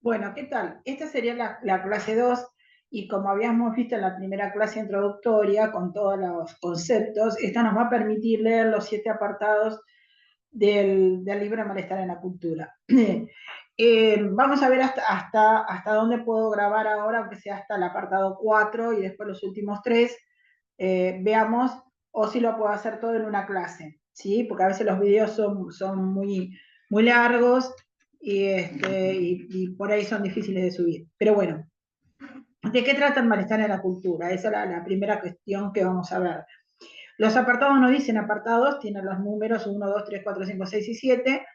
Bueno, ¿qué tal? Esta sería la clase 2 y como habíamos visto en la primera clase introductoria con todos los conceptos, esta nos va a permitir leer los 7 apartados del libro Malestar en la Cultura. Vamos a ver hasta dónde puedo grabar ahora, aunque sea hasta el apartado 4 y después los últimos 3, veamos, o si lo puedo hacer todo en una clase, ¿sí? Porque a veces los videos son muy largos y por ahí son difíciles de subir. Pero bueno, ¿de qué trata el malestar en la cultura? Esa es la primera cuestión que vamos a ver. Los apartados no dicen apartados, tienen los números 1, 2, 3, 4, 5, 6 y 7.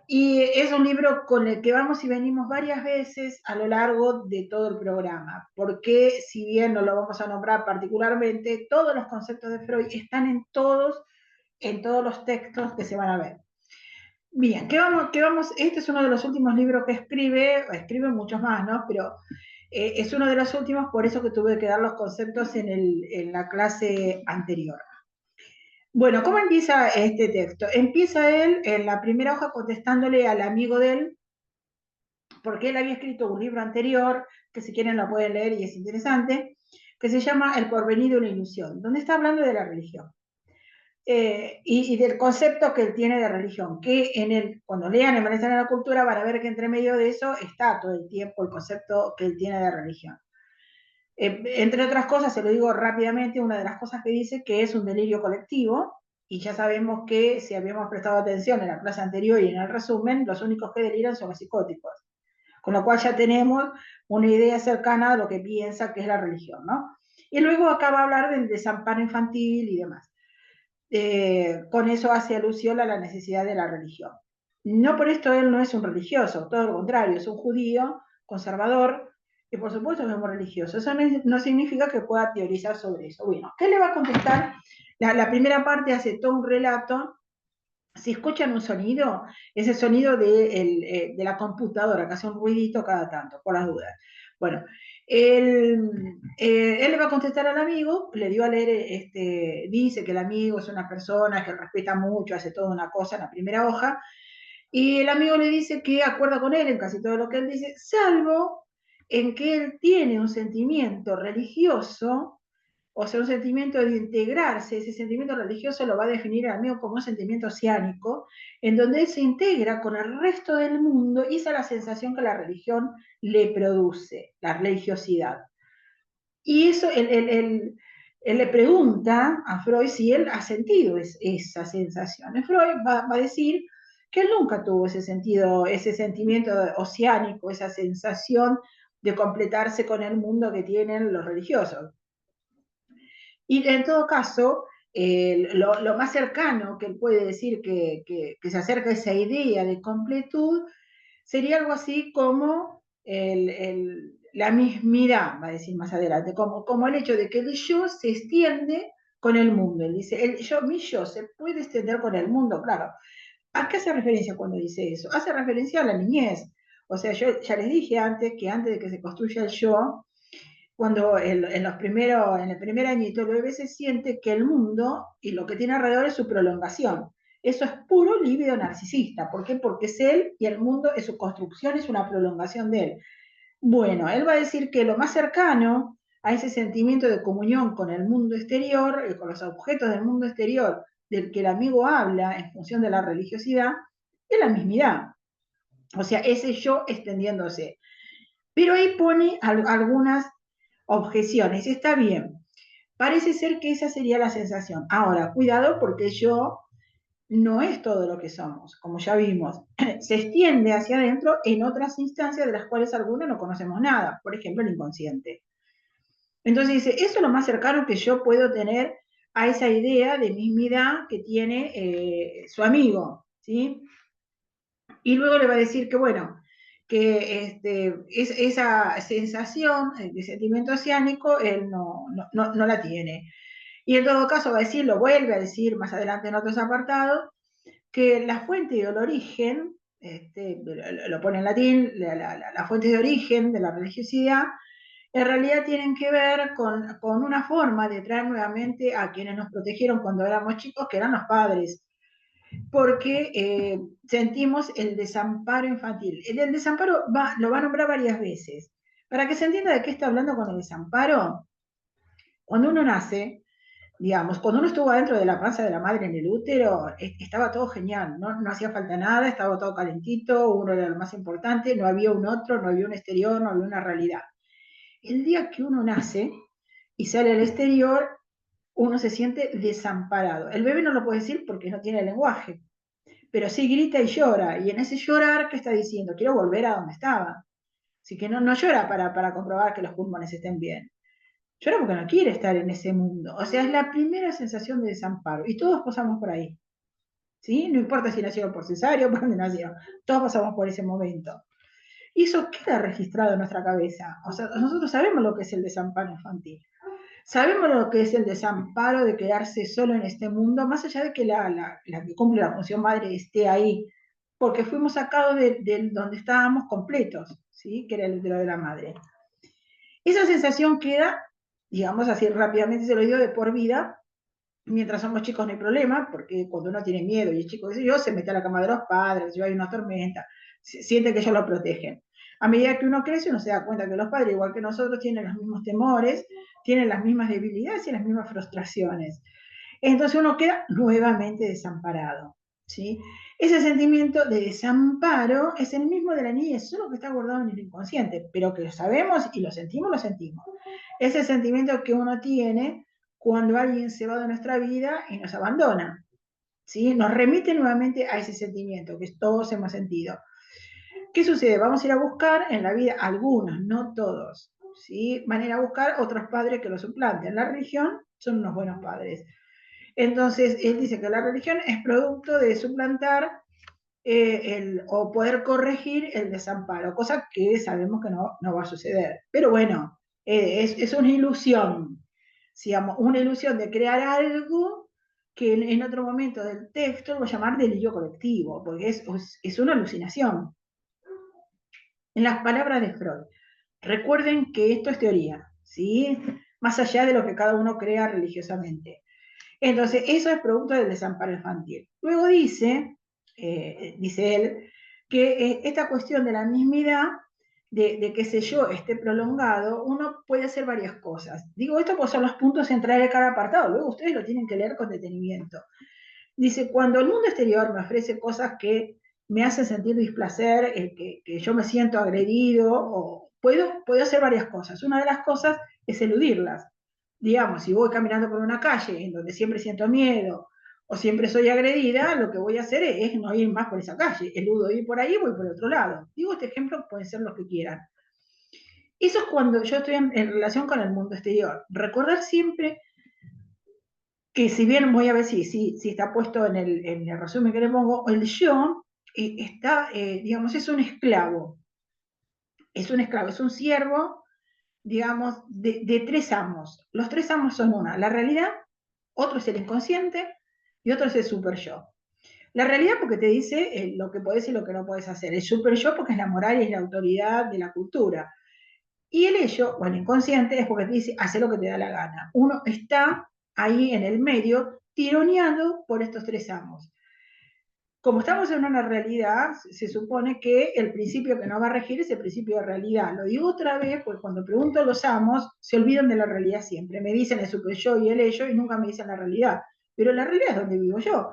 Y es un libro con el que vamos y venimos varias veces a lo largo de todo el programa, porque si bien no lo vamos a nombrar particularmente, todos los conceptos de Freud están en todos los textos que se van a ver. Bien, ¿qué vamos? Este es uno de los últimos libros que escribe muchos más, ¿no? Pero es uno de los últimos, por eso que tuve que dar los conceptos en la clase anterior. Bueno, ¿cómo empieza este texto? Empieza él en la primera hoja contestándole al amigo de él, porque él había escrito un libro anterior, que si quieren lo pueden leer y es interesante, que se llama El porvenir de una ilusión, donde está hablando de la religión. Y del concepto que él tiene de religión, que cuando lean el Malestar en la Cultura van a ver que entre medio de eso está todo el tiempo el concepto que él tiene de religión. Entre otras cosas, se lo digo rápidamente, una de las cosas que dice que es un delirio colectivo, y ya sabemos que si habíamos prestado atención en la clase anterior y en el resumen, los únicos que deliran son los psicóticos, con lo cual ya tenemos una idea cercana a lo que piensa que es la religión, ¿no? Y luego acaba de hablar del desamparo infantil y demás. Con eso hace alusión a la necesidad de la religión. No por esto él no es un religioso, todo lo contrario, es un judío conservador, y por supuesto que es muy religioso. Eso no significa que pueda teorizar sobre eso. Bueno, ¿qué le va a contestar? La primera parte hace todo un relato. Si escuchan un sonido, es el sonido de la computadora, que hace un ruidito cada tanto, por las dudas. Bueno, él le va a contestar al amigo, le dio a leer, dice que el amigo es una persona que respeta mucho, hace toda una cosa en la primera hoja, y el amigo le dice que acuerda con él en casi todo lo que él dice, salvo en que él tiene un sentimiento religioso, o sea, un sentimiento de integrarse. Ese sentimiento religioso lo va a definir el amigo como un sentimiento oceánico, en donde él se integra con el resto del mundo, y esa es la sensación que la religión le produce, la religiosidad. Y eso, él le pregunta a Freud si él ha sentido esa sensación. Y Freud va a decir que él nunca tuvo ese sentido, ese sentimiento oceánico, esa sensación de completarse con el mundo que tienen los religiosos. Y en todo caso, lo más cercano que él puede decir que se acerca a esa idea de completud sería algo así como la mismidad, va a decir más adelante, como el hecho de que el yo se extiende con el mundo. Él dice, mi yo se puede extender con el mundo, claro. ¿A qué hace referencia cuando dice eso? Hace referencia a la niñez. O sea, yo ya les dije antes que antes de que se construya el yo, cuando en el primer añito el bebé se siente que el mundo y lo que tiene alrededor es su prolongación. Eso es puro líbido narcisista. ¿Por qué? Porque es él y el mundo es su construcción, es una prolongación de él. Bueno, él va a decir que lo más cercano a ese sentimiento de comunión con el mundo exterior, con los objetos del mundo exterior del que el amigo habla en función de la religiosidad, es la mismidad. O sea, ese yo extendiéndose. Pero ahí pone algunas objeciones. Está bien. Parece ser que esa sería la sensación. Ahora, cuidado porque yo no es todo lo que somos, como ya vimos. Se extiende hacia adentro en otras instancias de las cuales algunas no conocemos nada, por ejemplo, el inconsciente. Entonces dice, eso es lo más cercano que yo puedo tener a esa idea de mismidad que tiene su amigo, ¿sí? Y luego le va a decir que, bueno, que esa sensación de sentimiento oceánico él no la tiene. Y en todo caso va a decir, lo vuelve a decir más adelante en otros apartados, que la fuente y el origen, lo pone en latín, la fuente de origen de la religiosidad, en realidad tienen que ver con una forma de traer nuevamente a quienes nos protegieron cuando éramos chicos, que eran los padres. porque sentimos el desamparo infantil. El desamparo lo va a nombrar varias veces. Para que se entienda de qué está hablando con el desamparo, cuando uno nace, digamos, cuando uno estuvo dentro de la panza de la madre en el útero, estaba todo genial, no hacía falta nada, estaba todo calentito, uno era lo más importante, no había un otro, no había un exterior, no había una realidad. El día que uno nace y sale al exterior, uno se siente desamparado. El bebé no lo puede decir porque no tiene lenguaje, pero sí grita y llora, y en ese llorar, ¿qué está diciendo? Quiero volver a donde estaba. Así que no llora para comprobar que los pulmones estén bien. Llora porque no quiere estar en ese mundo. O sea, es la primera sensación de desamparo. Y todos pasamos por ahí. ¿Sí? No importa si nacieron por cesárea o por donde nacieron. Todos pasamos por ese momento. Y eso queda registrado en nuestra cabeza. O sea, nosotros sabemos lo que es el desamparo infantil. Sabemos lo que es el desamparo de quedarse solo en este mundo, más allá de que la que cumple la función madre esté ahí, porque fuimos sacados de donde estábamos completos, ¿sí? Que era el útero de la madre. Esa sensación queda, digamos así rápidamente se lo digo, de por vida. Mientras somos chicos no hay problema, porque cuando uno tiene miedo y es chico, yo, se mete a la cama de los padres, yo hay una tormenta, siente que ellos lo protegen. A medida que uno crece, uno se da cuenta que los padres, igual que nosotros, tienen los mismos temores, tienen las mismas debilidades y las mismas frustraciones. Entonces uno queda nuevamente desamparado, ¿sí? Ese sentimiento de desamparo es el mismo de la niñez, solo que está guardado en el inconsciente, pero que lo sabemos y lo sentimos, lo sentimos. Es el sentimiento que uno tiene cuando alguien se va de nuestra vida y nos abandona, ¿sí? Nos remite nuevamente a ese sentimiento que todos hemos sentido. ¿Qué sucede? Vamos a ir a buscar en la vida algunos, no todos, ¿sí? Van a ir a buscar otros padres que los suplanten. La religión son unos buenos padres. Entonces, él dice que la religión es producto de suplantar o poder corregir el desamparo, cosa que sabemos que no va a suceder. Pero bueno, es una ilusión, digamos, una ilusión de crear algo que en otro momento del texto lo voy a llamar delirio colectivo, porque es una alucinación. En las palabras de Freud, recuerden que esto es teoría, ¿sí? Más allá de lo que cada uno crea religiosamente. Entonces, eso es producto del desamparo infantil. Luego dice él, que esta cuestión de la mismidad, de que ese yo esté prolongado, uno puede hacer varias cosas. Digo esto porque son los puntos centrales de cada apartado, luego ustedes lo tienen que leer con detenimiento. Dice, cuando el mundo exterior me ofrece cosas que me hacen sentir displacer, que yo me siento agredido, o puedo hacer varias cosas. Una de las cosas es eludirlas. Digamos, si voy caminando por una calle en donde siempre siento miedo o siempre soy agredida, lo que voy a hacer es no ir más por esa calle. Eludo ir por ahí, voy por otro lado. Digo este ejemplo, pueden ser los que quieran. Eso es cuando yo estoy en relación con el mundo exterior. Recordar siempre que si bien voy a ver si está puesto en el resumen que le pongo, el yo está, digamos, es un siervo, digamos, de tres amos. Los tres amos son una, la realidad, otro es el inconsciente y otro es el super yo. La realidad porque te dice lo que podés y lo que no podés hacer. El super yo porque es la moral y es la autoridad de la cultura. Y el ello, o el inconsciente, es porque te dice, hace lo que te da la gana. Uno está ahí en el medio, tironeado por estos tres amos. Como estamos en una realidad, se supone que el principio que nos va a regir es el principio de realidad. Lo digo otra vez, porque cuando pregunto a los amos, se olvidan de la realidad siempre. Me dicen el super yo y el ello y nunca me dicen la realidad. Pero la realidad es donde vivo yo.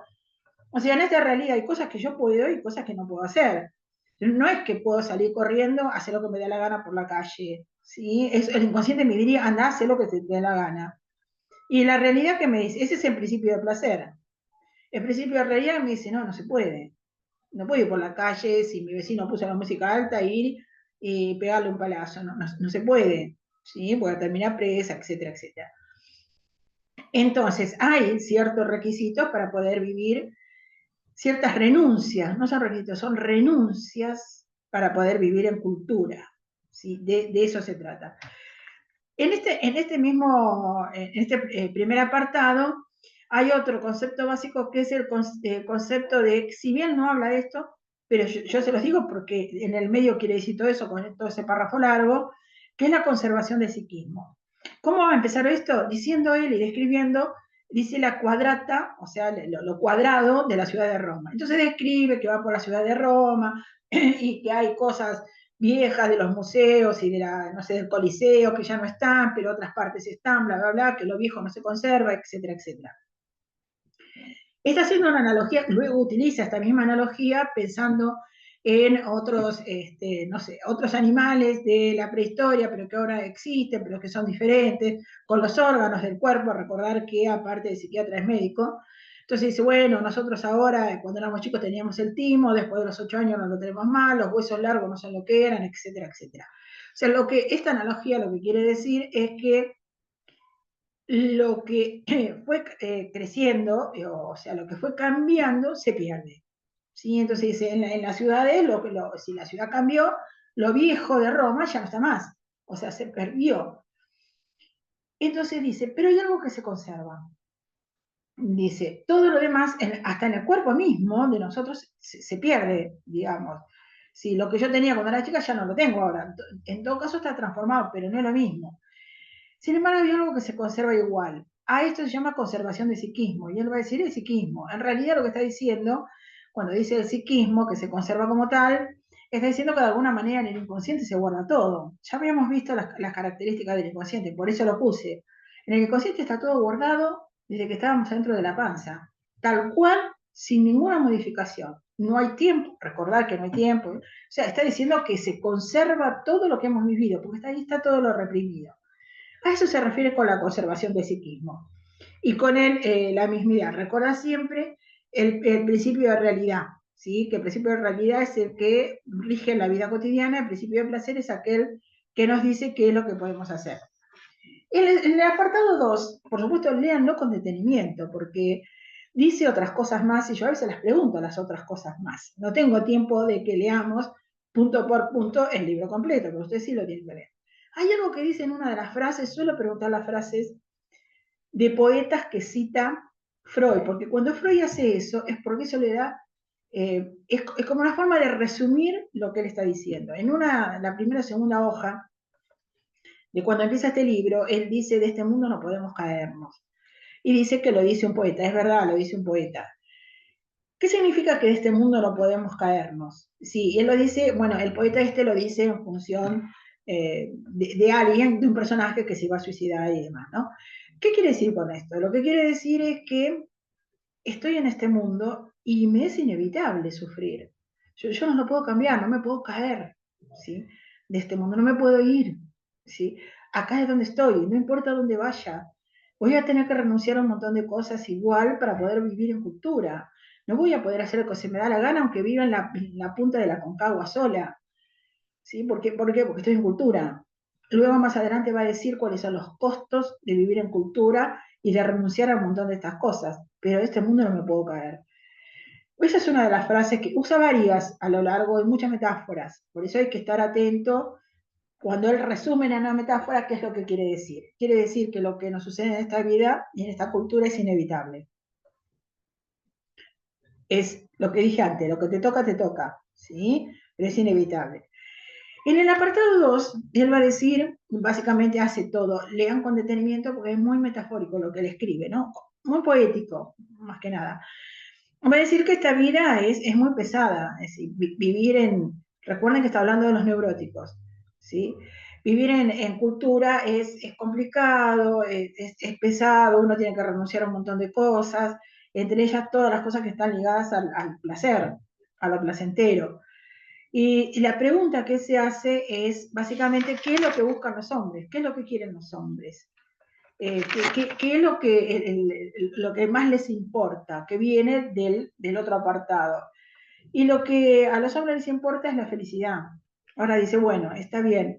O sea, en esta realidad hay cosas que yo puedo y cosas que no puedo hacer. No es que puedo salir corriendo, hacer lo que me dé la gana por la calle. ¿Sí? El inconsciente me diría, anda, haz lo que te dé la gana. Y la realidad que me dice, ese es el principio de placer. El principio de realidad me dice, no se puede. No puedo ir por la calle si mi vecino puso la música alta, ir y pegarle un palazo. No se puede. ¿Sí? Puede terminar presa, etcétera, etcétera. Entonces, hay ciertos requisitos para poder vivir ciertas renuncias, no son requisitos, son renuncias para poder vivir en cultura. ¿Sí? De eso se trata. En este primer apartado, hay otro concepto básico que es el concepto de, si bien no habla de esto, pero yo se los digo porque en el medio quiere decir todo eso, con todo ese párrafo largo, que es la conservación del psiquismo. ¿Cómo va a empezar esto? Diciendo él y describiendo dice la cuadrata, o sea, lo cuadrado de la ciudad de Roma. Entonces describe que va por la ciudad de Roma y que hay cosas viejas de los museos y de la, no sé, del Coliseo que ya no están, pero otras partes están, bla, bla, bla, que lo viejo no se conserva, etcétera, etcétera. Está haciendo una analogía, luego utiliza esta misma analogía pensando en otros, no sé, otros animales de la prehistoria, pero que ahora existen, pero que son diferentes, con los órganos del cuerpo, recordar que aparte de psiquiatra es médico. Entonces dice, bueno, nosotros ahora, cuando éramos chicos teníamos el timo, después de los 8 años no lo tenemos más, los huesos largos no son lo que eran, etcétera, etcétera. O sea, esta analogía lo que quiere decir es que lo que fue creciendo, o sea, lo que fue cambiando, se pierde. ¿Sí? Entonces dice, en las ciudades, si la ciudad cambió, lo viejo de Roma ya no está más, o sea, se perdió. Entonces dice, pero hay algo que se conserva. Dice, todo lo demás, hasta en el cuerpo mismo de nosotros, se pierde, digamos. Si lo que yo tenía cuando era chica ya no lo tengo ahora. En todo caso está transformado, pero no es lo mismo. Sin embargo, hay algo que se conserva igual. A esto se llama conservación de psiquismo. Y él va a decir el psiquismo. En realidad lo que está diciendo, cuando dice el psiquismo, que se conserva como tal, está diciendo que de alguna manera en el inconsciente se guarda todo. Ya habíamos visto las características del inconsciente, por eso lo puse. En el inconsciente está todo guardado desde que estábamos dentro de la panza. Tal cual, sin ninguna modificación. No hay tiempo, recordar que no hay tiempo. O sea, está diciendo que se conserva todo lo que hemos vivido, porque ahí está todo lo reprimido. A eso se refiere con la conservación del psiquismo. Y con la mismidad. Recuerda siempre el principio de realidad, ¿sí? Que el principio de realidad es el que rige la vida cotidiana, el principio de placer es aquel que nos dice qué es lo que podemos hacer. En el apartado 2, por supuesto, léanlo con detenimiento, porque dice otras cosas más y yo a veces las pregunto las otras cosas más. No tengo tiempo de que leamos punto por punto el libro completo, pero usted sí lo tiene que leer. Hay algo que dice en una de las frases, suelo preguntar las frases de poetas que cita Freud, porque cuando Freud hace eso es porque eso le da, es como una forma de resumir lo que él está diciendo. En la primera o segunda hoja de cuando empieza este libro, él dice, de este mundo no podemos caernos. Y dice que lo dice un poeta, es verdad, lo dice un poeta. ¿Qué significa que de este mundo no podemos caernos? Sí, él lo dice, bueno, el poeta este lo dice en función de alguien, de un personaje que se iba a suicidar y demás, ¿no? ¿Qué quiere decir con esto? Lo que quiere decir es que estoy en este mundo y me es inevitable sufrir. Yo no lo puedo cambiar, no me puedo caer, ¿sí? De este mundo, no me puedo ir, ¿sí? Acá es donde estoy, no importa dónde vaya. Voy a tener que renunciar a un montón de cosas igual para poder vivir en cultura. No voy a poder hacer lo que se me da la gana aunque viva en la punta de la Concagua sola, ¿sí? ¿Por qué? Porque estoy en cultura. Luego más adelante va a decir cuáles son los costos de vivir en cultura y de renunciar a un montón de estas cosas, pero de este mundo no me puedo caer. Esa es una de las frases que usa varias a lo largo de muchas metáforas, por eso hay que estar atento cuando él resume en una metáfora qué es lo que quiere decir. Quiere decir que lo que nos sucede en esta vida y en esta cultura es inevitable. Es lo que dije antes, lo que te toca, ¿sí? Pero es inevitable. En el apartado 2, él va a decir, básicamente hace todo, lean con detenimiento porque es muy metafórico lo que él escribe, ¿no? Muy poético, más que nada. Va a decir que esta vida es muy pesada, es decir, vivir recuerden que está hablando de los neuróticos, ¿sí? Vivir en cultura es complicado, es pesado, uno tiene que renunciar a un montón de cosas, entre ellas todas las cosas que están ligadas al placer, a lo placentero. Y la pregunta que se hace es básicamente, ¿qué es lo que buscan los hombres? ¿Qué es lo que quieren los hombres? ¿Qué es lo que más les importa? Que viene del otro apartado. Y lo que a los hombres les importa es la felicidad. Ahora dice, bueno, está bien,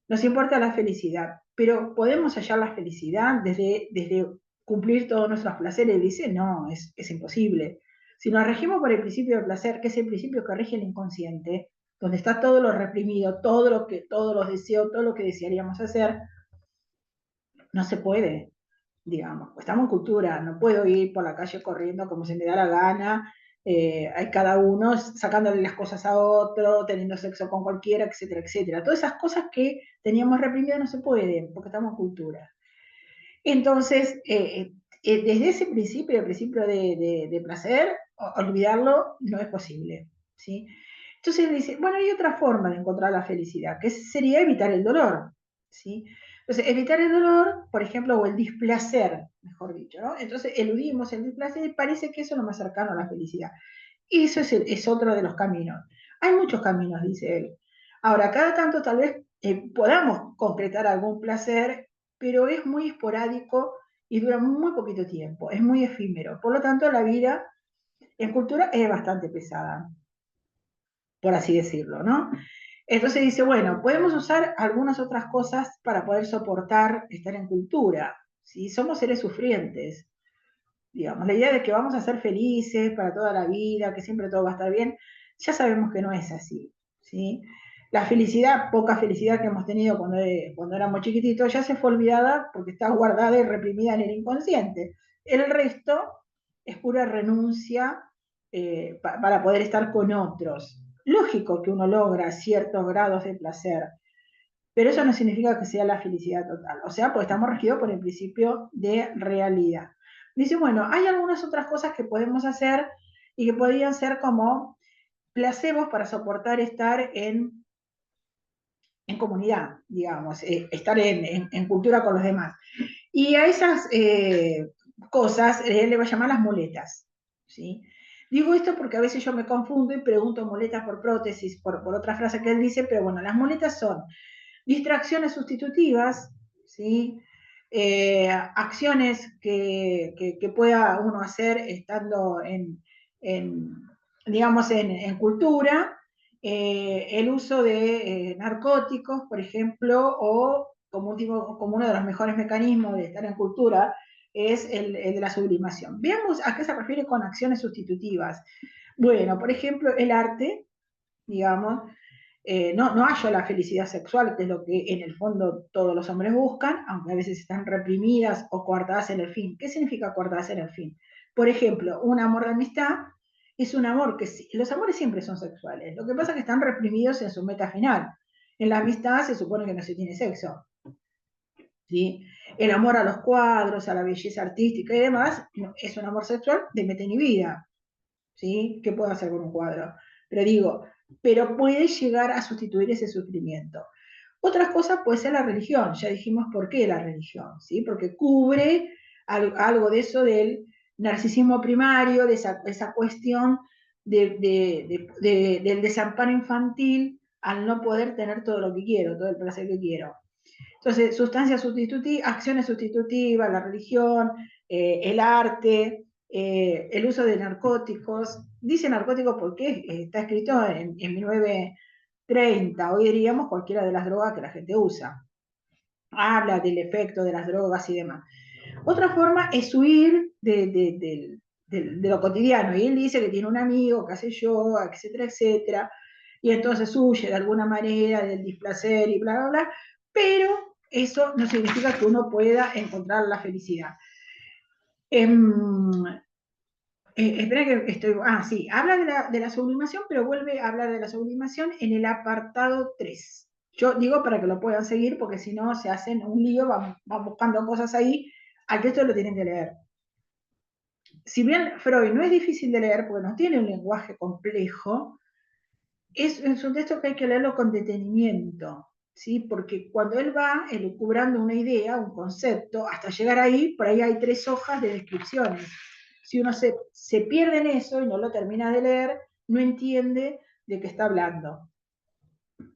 nos importa la felicidad, pero ¿podemos hallar la felicidad desde cumplir todos nuestros placeres? Dice, no, es imposible. Si nos regimos por el principio del placer, que es el principio que rige el inconsciente, donde está todo lo reprimido, todos los deseos, todo lo que desearíamos hacer, no se puede, digamos. Estamos en cultura, no puedo ir por la calle corriendo como se me da la gana, hay cada uno sacándole las cosas a otro, teniendo sexo con cualquiera, etcétera, etcétera. Todas esas cosas que teníamos reprimidas no se pueden, porque estamos en cultura. Entonces, desde ese principio, el principio de placer, olvidarlo no es posible, ¿sí? Entonces él dice, bueno, hay otra forma de encontrar la felicidad, que sería evitar el dolor, ¿sí? Entonces, evitar el dolor, por ejemplo, o el displacer, mejor dicho, ¿no? Entonces, eludimos el displacer y parece que eso es lo más cercano a la felicidad. Y eso es otro de los caminos. Hay muchos caminos, dice él. Ahora, cada tanto tal vez podamos concretar algún placer, pero es muy esporádico y dura muy poquito tiempo, es muy efímero. Por lo tanto, la vida en cultura es bastante pesada, por así decirlo, ¿no? Entonces dice, bueno, podemos usar algunas otras cosas para poder soportar estar en cultura. ¿Sí? Somos seres sufrientes, digamos. La idea de que vamos a ser felices para toda la vida, que siempre todo va a estar bien, ya sabemos que no es así. ¿Sí? La felicidad, poca felicidad que hemos tenido cuando éramos chiquititos, ya se fue olvidada porque está guardada y reprimida en el inconsciente. El resto es pura renuncia para poder estar con otros. Lógico que uno logra ciertos grados de placer, pero eso no significa que sea la felicidad total. O sea, pues estamos regidos por el principio de realidad. Dice, bueno, hay algunas otras cosas que podemos hacer y que podrían ser como placebos para soportar estar en comunidad, digamos, estar en cultura con los demás. Y a esas cosas él le va a llamar las muletas, ¿sí? Digo esto porque a veces yo me confundo y pregunto muletas por prótesis, por otra frase que él dice, pero bueno, las muletas son distracciones sustitutivas, ¿sí? Acciones que pueda uno hacer estando en digamos, en cultura, el uso de narcóticos, por ejemplo, o como, último, como uno de los mejores mecanismos de estar en cultura, es el de la sublimación. Veamos a qué se refiere con acciones sustitutivas. Bueno, por ejemplo, el arte, digamos, no hallo la felicidad sexual, que es lo que en el fondo todos los hombres buscan, aunque a veces están reprimidas o coartadas en el fin. ¿Qué significa coartadas en el fin? Por ejemplo, un amor de amistad es un amor que los amores siempre son sexuales, lo que pasa es que están reprimidos en su meta final. En la amistad se supone que no se tiene sexo, ¿sí? El amor a los cuadros, a la belleza artística y demás, es un amor sexual de meta inhibida, ¿sí? ¿Qué puedo hacer con un cuadro? Pero digo, pero puede llegar a sustituir ese sufrimiento. Otras cosas puede ser la religión, ya dijimos por qué la religión, ¿sí? Porque cubre algo de eso del narcisismo primario, de esa cuestión del desamparo infantil al no poder tener todo lo que quiero, todo el placer que quiero. Entonces, sustancias sustitutivas, acciones sustitutivas, la religión, el arte, el uso de narcóticos. Dice narcóticos porque está escrito en 1930, hoy diríamos cualquiera de las drogas que la gente usa. Habla del efecto de las drogas y demás. Otra forma es huir de lo cotidiano. Y él dice que tiene un amigo que hace yoga, etcétera, etcétera. Y entonces huye de alguna manera del displacer y bla, bla, bla. Pero eso no significa que uno pueda encontrar la felicidad. Espera que estoy. Ah, sí, habla de la sublimación, pero vuelve a hablar de la sublimación en el apartado 3. Yo digo para que lo puedan seguir, porque si no se hacen un lío, van buscando cosas ahí, al texto lo tienen que leer. Si bien Freud no es difícil de leer, porque no tiene un lenguaje complejo, es un texto que hay que leerlo con detenimiento, ¿sí? Porque cuando él va elucubrando una idea, un concepto, hasta llegar ahí, por ahí hay 3 hojas de descripciones. Si uno se pierde en eso y no lo termina de leer, no entiende de qué está hablando.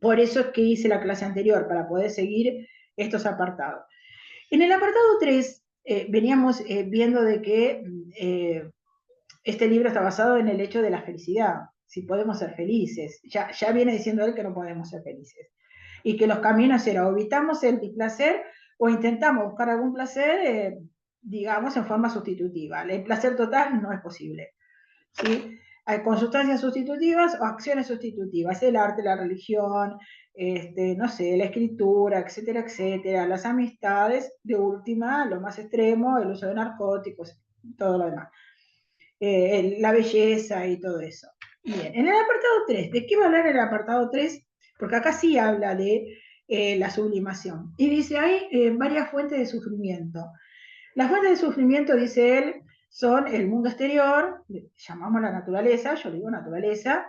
Por eso es que hice la clase anterior, para poder seguir estos apartados. En el apartado 3 veníamos viendo de que este libro está basado en el hecho de la felicidad, si podemos ser felices. Ya viene diciendo él que no podemos ser felices. Y que los caminos eran o evitamos el displacer o intentamos buscar algún placer, digamos, en forma sustitutiva. El placer total no es posible, ¿sí? Con sustancias sustitutivas o acciones sustitutivas, el arte, la religión, no sé, la escritura, etcétera, etcétera, las amistades, de última, lo más extremo, el uso de narcóticos, todo lo demás. La belleza y todo eso. Bien, en el apartado 3, ¿de qué va a hablar el apartado 3? Porque acá sí habla de la sublimación. Y dice, hay varias fuentes de sufrimiento. Las fuentes de sufrimiento, dice él, son el mundo exterior, llamamos la naturaleza, yo digo naturaleza,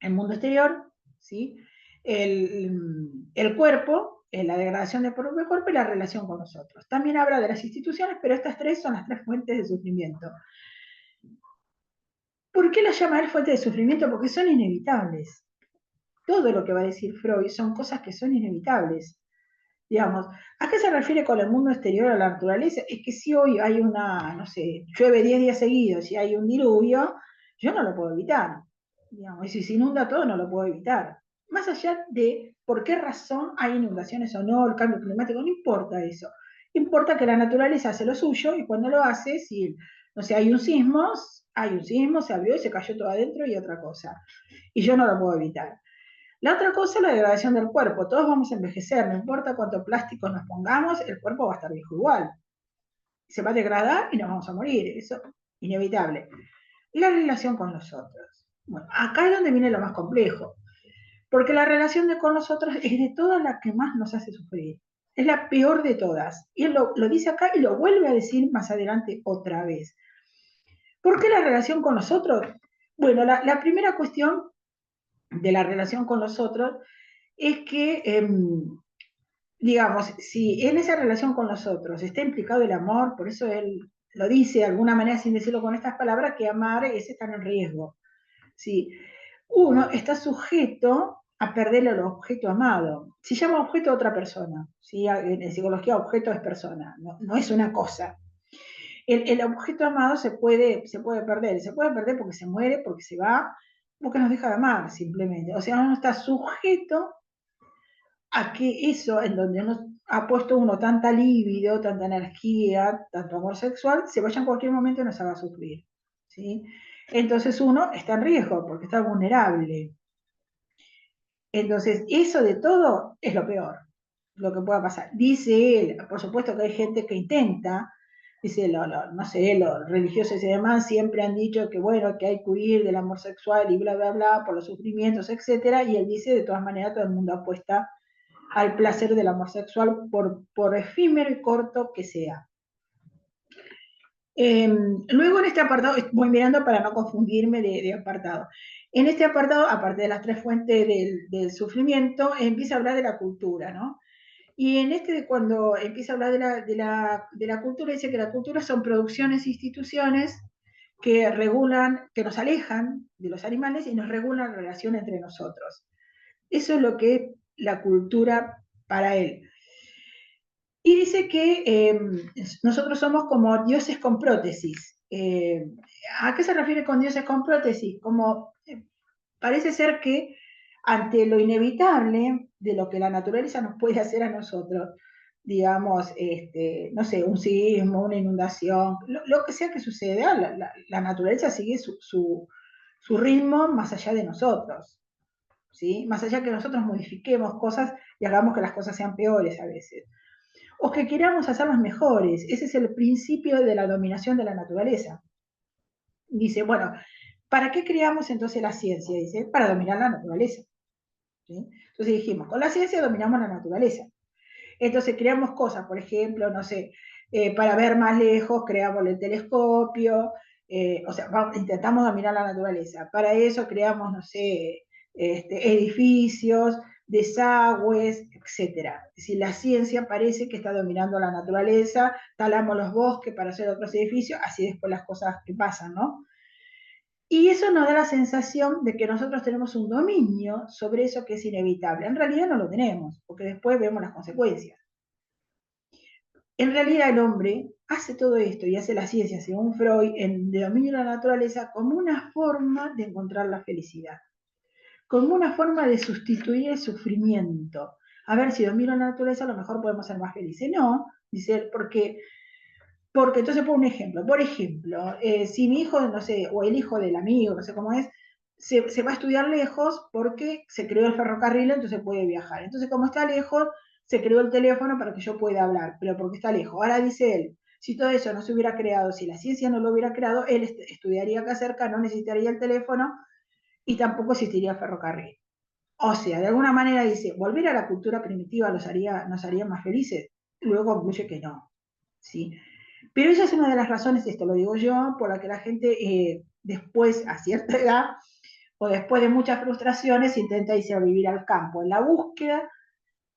el mundo exterior, ¿sí? El cuerpo, la degradación del propio cuerpo y la relación con nosotros. También habla de las instituciones, pero estas tres son las tres fuentes de sufrimiento. ¿Por qué las llama él fuentes de sufrimiento? Porque son inevitables. Todo lo que va a decir Freud son cosas que son inevitables. Digamos, ¿a qué se refiere con el mundo exterior a la naturaleza? Es que si hoy hay una, no sé, llueve 10 días seguidos y hay un diluvio, yo no lo puedo evitar. Digamos, y si se inunda todo, no lo puedo evitar. Más allá de por qué razón hay inundaciones o no, el cambio climático, no importa eso. Importa que la naturaleza hace lo suyo y cuando lo hace, si, no sé, hay un sismo, se abrió y se cayó todo adentro y otra cosa. Y yo no lo puedo evitar. La otra cosa es la degradación del cuerpo. Todos vamos a envejecer, no importa cuánto plástico nos pongamos, el cuerpo va a estar viejo igual. Se va a degradar y nos vamos a morir, eso es inevitable. La relación con los otros. Bueno, acá es donde viene lo más complejo, porque la relación con los otros es de todas la que más nos hace sufrir. Es la peor de todas. Y él lo dice acá y lo vuelve a decir más adelante otra vez. ¿Por qué la relación con los otros? Bueno, la primera cuestión de la relación con los otros es que digamos, si en esa relación con los otros está implicado el amor, por eso él lo dice de alguna manera sin decirlo con estas palabras, que amar es estar en riesgo. ¿Sí? Uno está sujeto a perder el objeto amado. Se llama objeto a otra persona. ¿Sí? En psicología objeto es persona, no, no es una cosa. El objeto amado se puede perder porque se muere, porque se va, porque nos deja de amar simplemente. O sea, uno está sujeto a que eso en donde uno ha puesto uno tanta libido, tanta energía, tanto amor sexual, se vaya en cualquier momento y nos haga sufrir. ¿Sí? Entonces uno está en riesgo porque está vulnerable. Entonces, eso de todo es lo peor, lo que pueda pasar. Dice él, por supuesto que hay gente que intenta, dice, no sé, los religiosos y demás siempre han dicho que bueno, que hay que huir del amor sexual y bla, bla, bla, por los sufrimientos, etcétera, y él dice, de todas maneras, todo el mundo apuesta al placer del amor sexual, por efímero y corto que sea. Luego en este apartado, voy mirando para no confundirme de apartado. En este apartado, aparte de las tres fuentes del sufrimiento, empieza a hablar de la cultura, ¿no? Y en este, cuando empieza a hablar de la cultura, dice que la cultura son producciones e instituciones que regulan, que nos alejan de los animales y nos regulan la relación entre nosotros. Eso es lo que es la cultura para él. Y dice que nosotros somos como dioses con prótesis. ¿A qué se refiere con dioses con prótesis? Como parece ser que ante lo inevitable de lo que la naturaleza nos puede hacer a nosotros, digamos, no sé, un sismo, una inundación, lo que sea que suceda, la naturaleza sigue su ritmo más allá de nosotros, ¿sí? Más allá que nosotros modifiquemos cosas y hagamos que las cosas sean peores a veces o que queramos hacerlas mejores. Ese es el principio de la dominación de la naturaleza. Dice, bueno, ¿para qué creamos entonces la ciencia? Dice, para dominar la naturaleza. ¿Sí? Entonces dijimos, con la ciencia dominamos la naturaleza. Entonces creamos cosas, por ejemplo, no sé, para ver más lejos creamos el telescopio, o sea, intentamos dominar la naturaleza. Para eso creamos, no sé, edificios, desagües, etcétera. Es decir, la ciencia parece que está dominando la naturaleza, talamos los bosques para hacer otros edificios, así después las cosas que pasan, ¿no? Y eso nos da la sensación de que nosotros tenemos un dominio sobre eso que es inevitable. En realidad no lo tenemos, porque después vemos las consecuencias. En realidad el hombre hace todo esto y hace la ciencia, según Freud, en de dominio de la naturaleza, como una forma de encontrar la felicidad, como una forma de sustituir el sufrimiento. A ver, si domino la naturaleza, a lo mejor podemos ser más felices. No, dice él, porque entonces por un ejemplo, si mi hijo, no sé, o el hijo del amigo, no sé cómo es, se va a estudiar lejos porque se creó el ferrocarril, entonces puede viajar. Entonces, como está lejos, se creó el teléfono para que yo pueda hablar, pero porque está lejos. Ahora dice él, si todo eso no se hubiera creado, si la ciencia no lo hubiera creado, él estudiaría acá cerca, no necesitaría el teléfono y tampoco existiría el ferrocarril. O sea, de alguna manera dice, volver a la cultura primitiva nos haría más felices. Luego concluye que no. ¿Sí? Pero esa es una de las razones, esto lo digo yo, por la que la gente después, a cierta edad, o después de muchas frustraciones, intenta irse a vivir al campo, en la búsqueda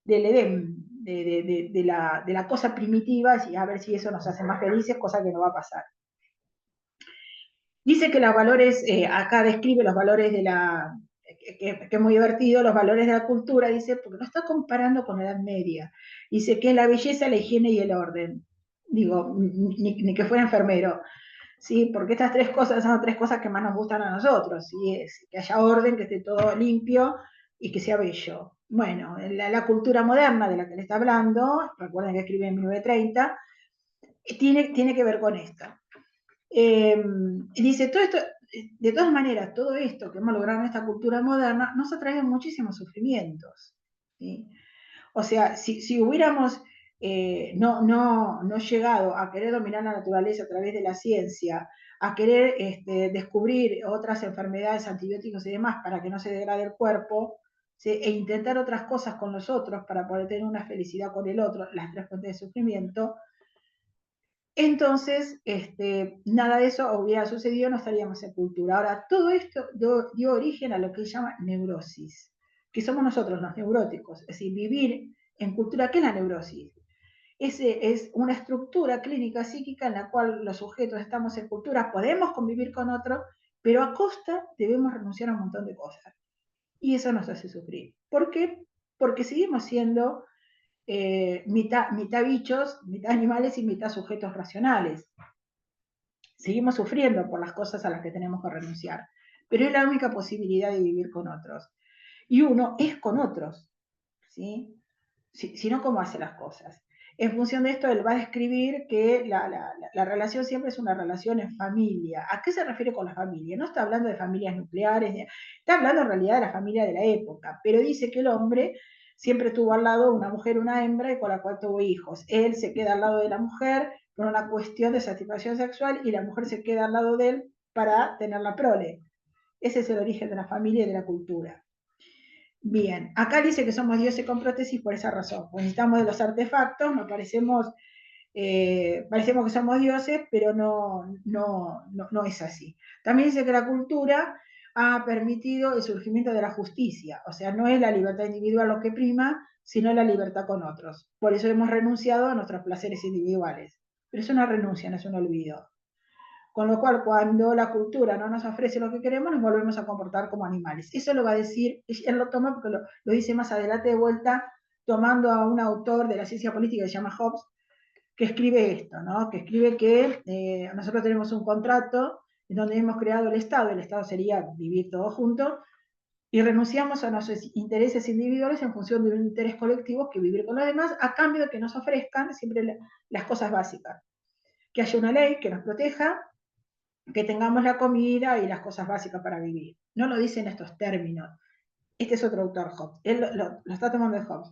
del Edén, de la cosa primitiva, y a ver si eso nos hace más felices, cosa que no va a pasar. Dice que los valores, acá describe los valores de la, que es muy divertido, los valores de la cultura, dice, porque lo está comparando con la Edad Media. Dice que la belleza, la higiene y el orden. Digo, ni que fuera enfermero. ¿Sí? Porque estas tres cosas son tres cosas que más nos gustan a nosotros, ¿sí? Es que haya orden, que esté todo limpio y que sea bello. Bueno, la cultura moderna de la que le está hablando, recuerden que escribe en 1930, tiene que ver con esto. Dice, todo esto, de todas maneras, todo esto que hemos logrado en esta cultura moderna nos ha traído muchísimos sufrimientos. ¿Sí? O sea, si hubiéramos no llegado a querer dominar la naturaleza a través de la ciencia, a querer descubrir otras enfermedades, antibióticos y demás para que no se degrade el cuerpo, ¿sí? E intentar otras cosas con los otros para poder tener una felicidad con el otro, las tres fuentes de sufrimiento, entonces nada de eso hubiera sucedido, no estaríamos en cultura. Ahora, todo esto dio origen a lo que se llama neurosis, que somos nosotros los neuróticos, es decir, vivir en cultura. ¿Qué es la neurosis? Es una estructura clínica psíquica en la cual los sujetos estamos en cultura, podemos convivir con otros, pero a costa debemos renunciar a un montón de cosas. Y eso nos hace sufrir. ¿Por qué? Porque seguimos siendo mitad bichos, mitad animales y mitad sujetos racionales. Seguimos sufriendo por las cosas a las que tenemos que renunciar, pero es la única posibilidad de vivir con otros. Y uno es con otros, ¿sí? Si no, ¿cómo hace las cosas? En función de esto, él va a describir que la relación siempre es una relación en familia. ¿A qué se refiere con la familia? No está hablando de familias nucleares, está hablando en realidad de la familia de la época, pero dice que el hombre siempre tuvo al lado una mujer, una hembra, y con la cual tuvo hijos. Él se queda al lado de la mujer por una cuestión de satisfacción sexual y la mujer se queda al lado de él para tener la prole. Ese es el origen de la familia y de la cultura. Bien, acá dice que somos dioses con prótesis por esa razón. Pues necesitamos de los artefactos, nos parecemos que somos dioses, pero no es así. También dice que la cultura ha permitido el surgimiento de la justicia, o sea, no es la libertad individual lo que prima, sino la libertad con otros. Por eso hemos renunciado a nuestros placeres individuales. Pero es una renuncia, no es un olvido. Con lo cual, cuando la cultura no nos ofrece lo que queremos, nos volvemos a comportar como animales. Eso lo va a decir, él lo toma porque lo dice más adelante de vuelta, tomando a un autor de la ciencia política que se llama Hobbes, que escribe esto, ¿no? Que escribe que nosotros tenemos un contrato en donde hemos creado el Estado sería vivir todos juntos, y renunciamos a nuestros intereses individuales en función de un interés colectivo que vivir con los demás, a cambio de que nos ofrezcan siempre las cosas básicas. Que haya una ley que nos proteja, que tengamos la comida y las cosas básicas para vivir. No lo dice en estos términos. Este es otro autor, Hobbes. Él lo está tomando de Hobbes.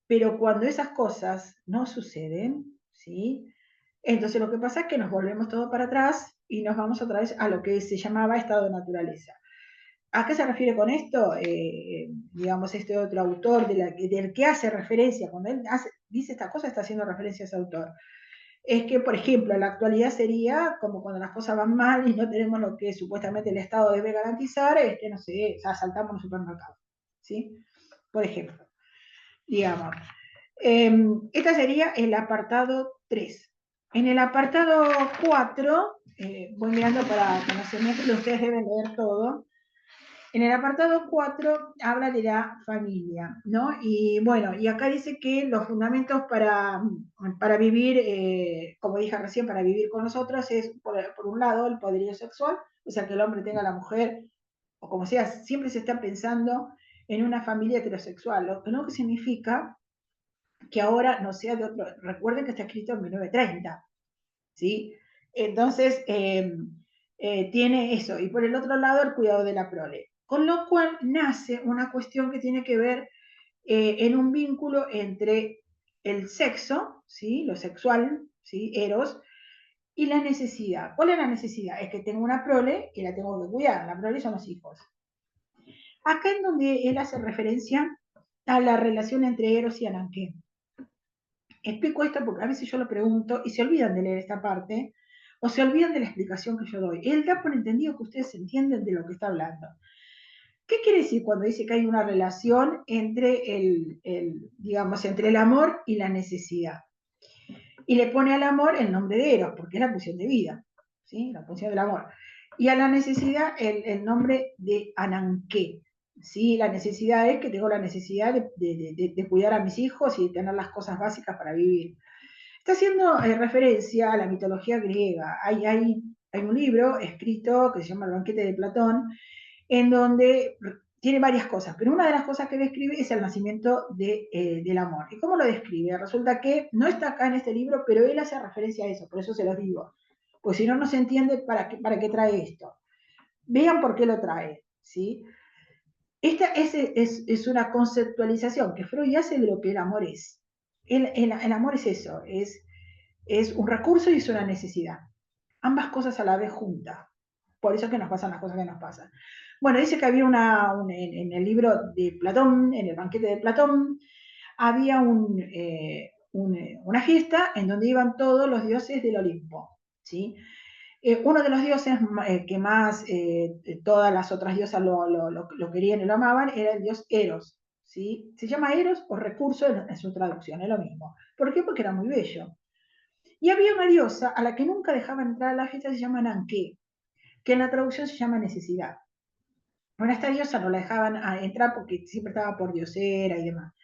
Pero cuando esas cosas no suceden, ¿sí? Entonces lo que pasa es que nos volvemos todo para atrás y nos vamos otra vez a lo que se llamaba estado de naturaleza. ¿A qué se refiere con esto? Digamos, este otro autor del que hace referencia, cuando él dice esta cosa, está haciendo referencia a ese autor. Es que, por ejemplo, la actualidad sería como cuando las cosas van mal y no tenemos lo que supuestamente el Estado debe garantizar, no sé, asaltamos los supermercados, ¿sí? Por ejemplo, digamos. Este sería el apartado 3. En el apartado 4, voy mirando para que no se mezcle, ustedes deben leer todo. En el apartado 4 habla de la familia, ¿no? Y bueno, y acá dice que los fundamentos para vivir, como dije recién, para vivir con nosotros es, por un lado, el poderío sexual, o sea, que el hombre tenga a la mujer, o como sea, siempre se está pensando en una familia heterosexual, lo que no significa que ahora no sea de otro. Recuerden que está escrito en 1930, ¿sí? Entonces, tiene eso. Y por el otro lado, el cuidado de la prole. Con lo cual nace una cuestión que tiene que ver en un vínculo entre el sexo, ¿sí? Lo sexual, ¿sí? Eros, y la necesidad. ¿Cuál es la necesidad? Es que tengo una prole y la tengo que cuidar. La prole son los hijos. Acá en donde él hace referencia a la relación entre Eros y Ananke. Explico esto porque a veces yo lo pregunto y se olvidan de leer esta parte o se olvidan de la explicación que yo doy. Él da por entendido que ustedes entienden de lo que está hablando. ¿Qué quiere decir cuando dice que hay una relación entre digamos, entre el amor y la necesidad? Y le pone al amor el nombre de Eros, porque es la pulsión de vida, ¿sí? La pulsión del amor. Y a la necesidad el nombre de Ananké, ¿sí? La necesidad es que tengo la necesidad de cuidar a mis hijos y de tener las cosas básicas para vivir. Está haciendo referencia a la mitología griega. Hay un libro escrito que se llama El banquete de Platón, en donde tiene varias cosas, pero una de las cosas que describe es el nacimiento del amor. ¿Y cómo lo describe? Resulta que no está acá en este libro, pero él hace referencia a eso, por eso se los digo, pues si no, no se entiende para qué trae esto. Vean por qué lo trae, ¿sí? Esta es una conceptualización que Freud hace de lo que el amor es. El amor es eso, es un recurso y es una necesidad. Ambas cosas a la vez juntas. Por eso es que nos pasan las cosas que nos pasan. Bueno, dice que había en el libro de Platón, en el banquete de Platón, había una fiesta en donde iban todos los dioses del Olimpo, ¿sí? Uno de los dioses que más todas las otras diosas lo querían y lo amaban era el dios Eros, ¿sí? Se llama Eros o recurso en su traducción, es lo mismo. ¿Por qué? Porque era muy bello. Y había una diosa a la que nunca dejaban entrar a la fiesta, se llama Nanké, que en la traducción se llama necesidad. Bueno, esta diosa no la dejaban entrar porque siempre estaba por diosera y demás.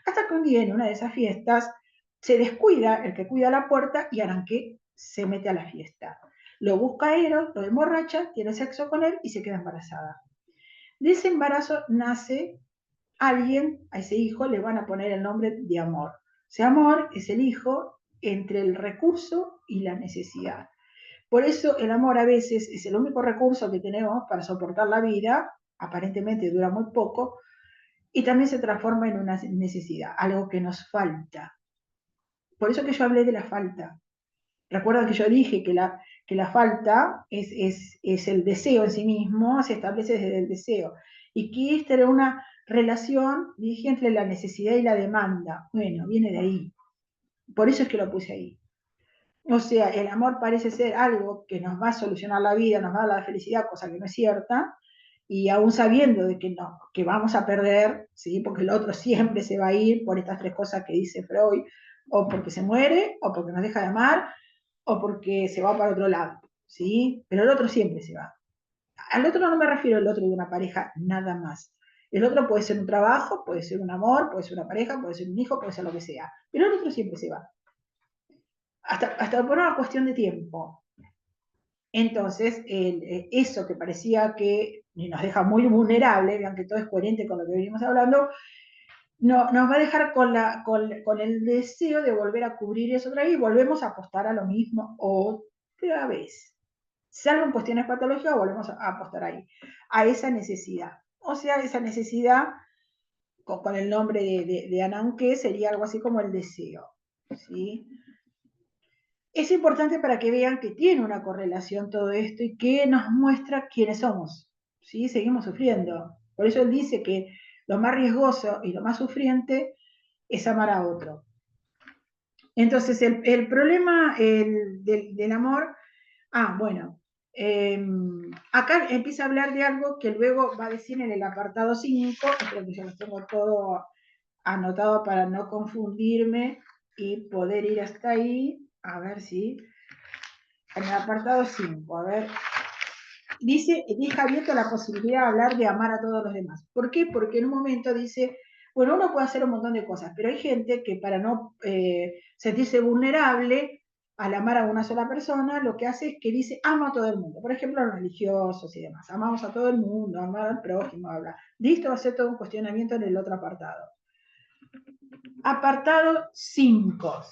Hasta que un día en una de esas fiestas se descuida el que cuida la puerta y Aranqué se mete a la fiesta. Lo busca Eros, lo emborracha, tiene sexo con él y se queda embarazada. De ese embarazo nace alguien, a ese hijo le van a poner el nombre de amor. Ese amor es el hijo entre el recurso y la necesidad. Por eso el amor a veces es el único recurso que tenemos para soportar la vida, aparentemente dura muy poco, y también se transforma en una necesidad, algo que nos falta. Por eso que yo hablé de la falta. Recuerda que yo dije que la falta es el deseo en sí mismo, se establece desde el deseo, y que esta era una relación, dije, entre la necesidad y la demanda. Bueno, viene de ahí. Por eso es que lo puse ahí. O sea, el amor parece ser algo que nos va a solucionar la vida, nos va a dar la felicidad, cosa que no es cierta, y aún sabiendo de que no, que vamos a perder, ¿sí? Porque el otro siempre se va a ir por estas tres cosas que dice Freud, o porque se muere, o porque nos deja de amar, o porque se va para otro lado, ¿sí? Pero el otro siempre se va. Al otro no me refiero al otro de una pareja, nada más. El otro puede ser un trabajo, puede ser un amor, puede ser una pareja, puede ser un hijo, puede ser lo que sea. Pero el otro siempre se va. Hasta por una cuestión de tiempo. Entonces, eso que parecía que nos deja muy vulnerable, vean que todo es coherente con lo que venimos hablando, no, nos va a dejar con el deseo de volver a cubrir eso otra vez y volvemos a apostar a lo mismo otra vez. Salvo en cuestiones patológicas, volvemos a apostar ahí, a esa necesidad. O sea, esa necesidad, con el nombre de Ananke, sería algo así como el deseo. ¿Sí? Es importante para que vean que tiene una correlación todo esto y que nos muestra quiénes somos. ¿Sí? Seguimos sufriendo. Por eso él dice que lo más riesgoso y lo más sufriente es amar a otro. Entonces, el problema del amor, bueno, acá empieza a hablar de algo que luego va a decir en el apartado 5, creo que ya lo tengo todo anotado para no confundirme y poder ir hasta ahí, a ver si en el apartado 5, a ver, dice, deja abierta la posibilidad de hablar de amar a todos los demás. ¿Por qué? Porque en un momento dice, bueno, uno puede hacer un montón de cosas, pero hay gente que para no sentirse vulnerable al amar a una sola persona, lo que hace es que dice, amo a todo el mundo. Por ejemplo, a los religiosos y demás. Amamos a todo el mundo, amar al prójimo, habla. Listo, va a ser todo un cuestionamiento en el otro apartado. Apartado 5,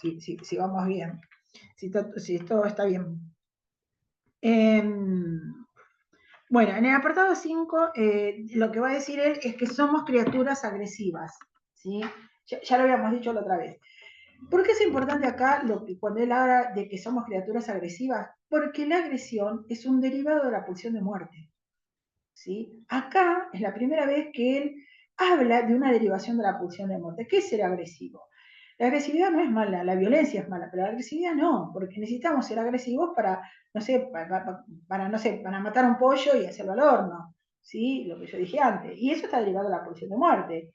si vamos bien, si todo está bien. Bueno, en el apartado 5, lo que va a decir él es que somos criaturas agresivas, ¿sí? Ya lo habíamos dicho la otra vez. ¿Por qué es importante acá cuando él habla de que somos criaturas agresivas? Porque la agresión es un derivado de la pulsión de muerte, ¿sí? Acá es la primera vez que él habla de una derivación de la pulsión de muerte. ¿Qué es ser agresivo? La agresividad no es mala, la violencia es mala, pero la agresividad no, porque necesitamos ser agresivos para, no sé, no sé, para matar un pollo y hacerlo al horno, ¿sí? Lo que yo dije antes. Y eso está derivado de la pulsión de muerte.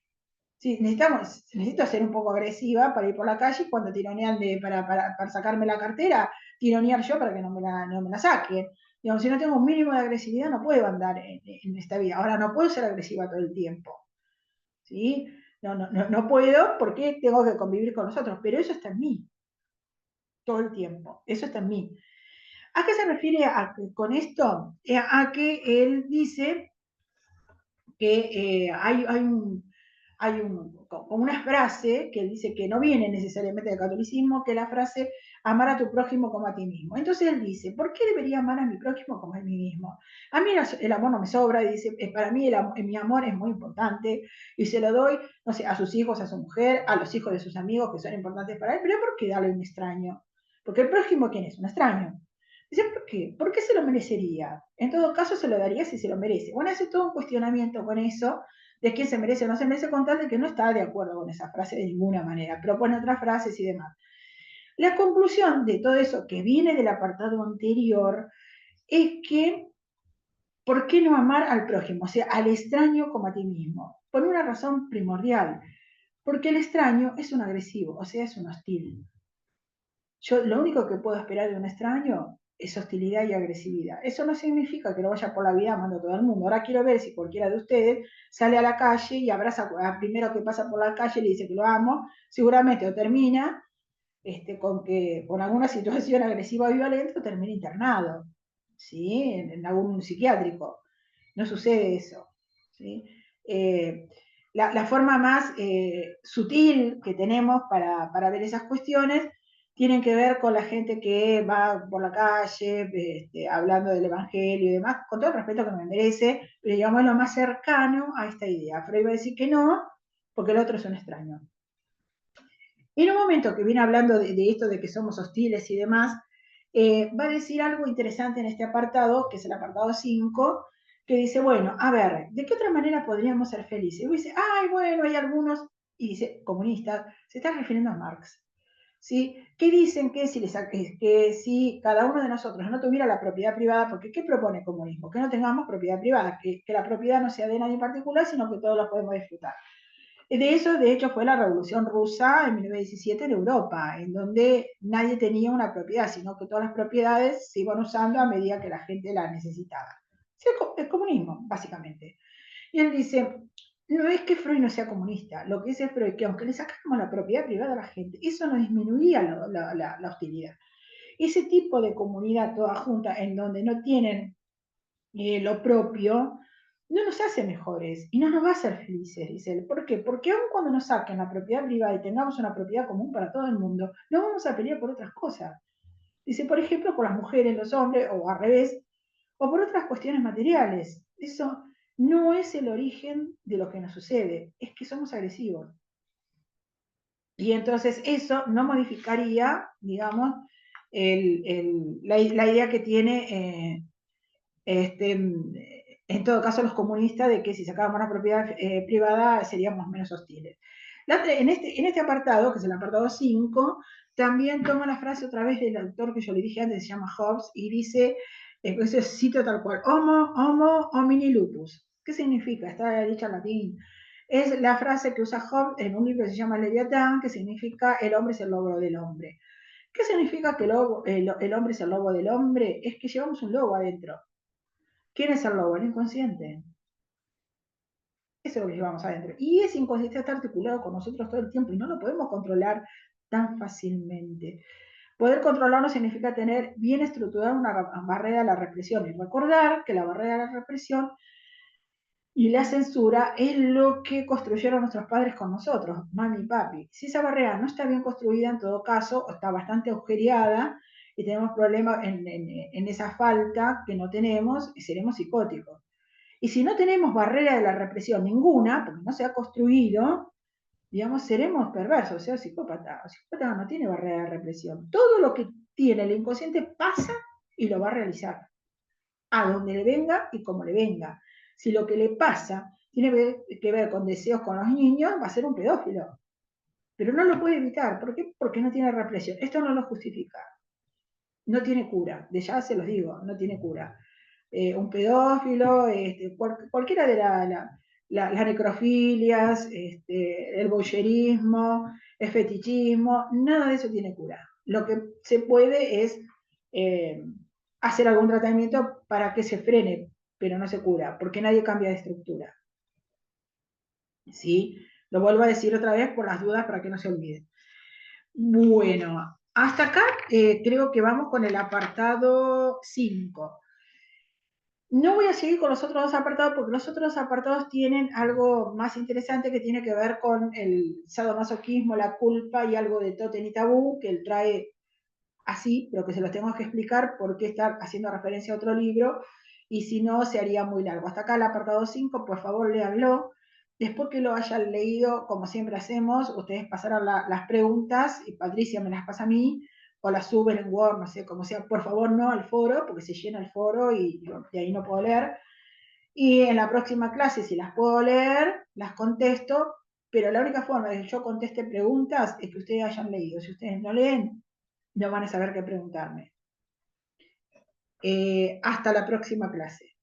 Sí, necesito ser un poco agresiva para ir por la calle y cuando tironean para sacarme la cartera, tironear yo para que no me la saquen. Digamos, si no tengo un mínimo de agresividad, no puedo andar en esta vida. Ahora, no puedo ser agresiva todo el tiempo, ¿sí? No puedo porque tengo que convivir con los otros, pero eso está en mí todo el tiempo. Eso está en mí. ¿A qué se refiere con esto? A que él dice que como una frase que dice que no viene necesariamente del catolicismo, que es la frase amar a tu prójimo como a ti mismo. Entonces él dice, ¿por qué debería amar a mi prójimo como a mí mismo? A mí el amor no me sobra, y dice, para mí mi amor es muy importante y se lo doy, no sé, a sus hijos, a su mujer, a los hijos de sus amigos que son importantes para él, pero ¿por qué darle a un extraño? Porque el prójimo, ¿quién es? Un extraño. Dice, ¿por qué? ¿Por qué se lo merecería? En todo caso, se lo daría si se lo merece. Bueno, hace todo un cuestionamiento con eso, de quién se merece o no se merece, con tal de que no está de acuerdo con esa frase de ninguna manera. Propone otras frases y demás. La conclusión de todo eso que viene del apartado anterior es que, ¿por qué no amar al prójimo? O sea, al extraño como a ti mismo. Por una razón primordial. Porque el extraño es un agresivo, o sea, es un hostil. Yo lo único que puedo esperar de un extraño es hostilidad y agresividad. Eso no significa que lo vaya por la vida amando a todo el mundo. Ahora quiero ver si cualquiera de ustedes sale a la calle y abraza al primero que pasa por la calle y le dice que lo amo, seguramente o termina con alguna situación agresiva o violenta o termina internado, ¿sí? En algún psiquiátrico. No sucede eso, ¿sí? La forma más sutil que tenemos para ver esas cuestiones tienen que ver con la gente que va por la calle hablando del evangelio y demás, con todo el respeto que me merece, pero digamos es lo más cercano a esta idea. Freud va a decir que no, porque el otro es un extraño. Y en un momento que viene hablando de esto de que somos hostiles y demás, va a decir algo interesante en este apartado, que es el apartado 5, que dice, bueno, a ver, ¿de qué otra manera podríamos ser felices? Y dice, ay, bueno, hay algunos, y dice, comunistas, se está refiriendo a Marx, ¿sí? Que dicen que si cada uno de nosotros no tuviera la propiedad privada, porque ¿qué propone el comunismo? Que no tengamos propiedad privada, que la propiedad no sea de nadie en particular, sino que todos la podemos disfrutar. De eso, de hecho, fue la Revolución Rusa en 1917 en Europa, en donde nadie tenía una propiedad, sino que todas las propiedades se iban usando a medida que la gente las necesitaba. Es el comunismo, básicamente. Y él dice, no es que Freud no sea comunista, lo que dice Freud es que aunque le sacáramos la propiedad privada a la gente, eso no disminuía la hostilidad. Ese tipo de comunidad toda junta en donde no tienen lo propio, no nos hace mejores y no nos va a hacer felices, dice él. ¿Por qué? Porque aun cuando nos saquen la propiedad privada y tengamos una propiedad común para todo el mundo, no vamos a pelear por otras cosas. Dice, por ejemplo, por las mujeres, los hombres, o al revés, o por otras cuestiones materiales. Eso no es el origen de lo que nos sucede, es que somos agresivos. Y entonces eso no modificaría, digamos, la idea que tiene en todo caso los comunistas de que si sacábamos una propiedad privada seríamos menos hostiles. En este apartado, que es el apartado 5, también toma la frase otra vez del autor que yo le dije antes, se llama Hobbes, y dice, eso cito tal cual, homo homini lupus. ¿Qué significa? Está dicha en latín. Es la frase que usa Hobbes en un libro que se llama Leviatán, que significa el hombre es el lobo del hombre. ¿Qué significa que el hombre es el lobo del hombre? Es que llevamos un lobo adentro. ¿Quién es el lobo? El inconsciente. Eso es lo que llevamos adentro. Y ese inconsciente está articulado con nosotros todo el tiempo y no lo podemos controlar tan fácilmente. Poder controlarlo significa tener bien estructurada una barrera de la represión y recordar que la barrera de la represión y la censura es lo que construyeron nuestros padres con nosotros, mami y papi. Si esa barrera no está bien construida, en todo caso, está bastante agujereada y tenemos problemas en esa falta que no tenemos, y seremos psicóticos. Y si no tenemos barrera de la represión ninguna, porque no se ha construido, digamos, seremos perversos, o sea, psicópata. El psicópata no tiene barrera de represión. Todo lo que tiene el inconsciente pasa y lo va a realizar, a donde le venga y como le venga. Si lo que le pasa tiene que ver con deseos con los niños, va a ser un pedófilo. pero no lo puede evitar. ¿Por qué? Porque no tiene represión. Esto no lo justifica. No tiene cura, de ya se los digo, no tiene cura. Un pedófilo, cualquiera de las necrofilias, el voyerismo, el fetichismo, nada de eso tiene cura. Lo que se puede es eh, hacer algún tratamiento para que se frene, pero no se cura, porque nadie cambia de estructura. ¿Sí? Lo vuelvo a decir otra vez por las dudas para que no se olviden. Bueno, hasta acá creo que vamos con el apartado 5. No voy a seguir con los otros dos apartados porque los otros dos apartados tienen algo más interesante que tiene que ver con el sadomasoquismo, la culpa y algo de tótem y tabú que él trae así, pero que se los tengo que explicar porque está haciendo referencia a otro libro y si no se haría muy largo. Hasta acá el apartado 5, por favor léanlo. Después que lo hayan leído, como siempre hacemos, ustedes pasarán las preguntas y Patricia me las pasa a mí o las suben en Word, no sé, como sea, por favor no al foro, porque se llena el foro y de ahí no puedo leer. Y en la próxima clase, si las puedo leer, las contesto, pero la única forma de que yo conteste preguntas es que ustedes hayan leído. Si ustedes no leen, no van a saber qué preguntarme. Hasta la próxima clase.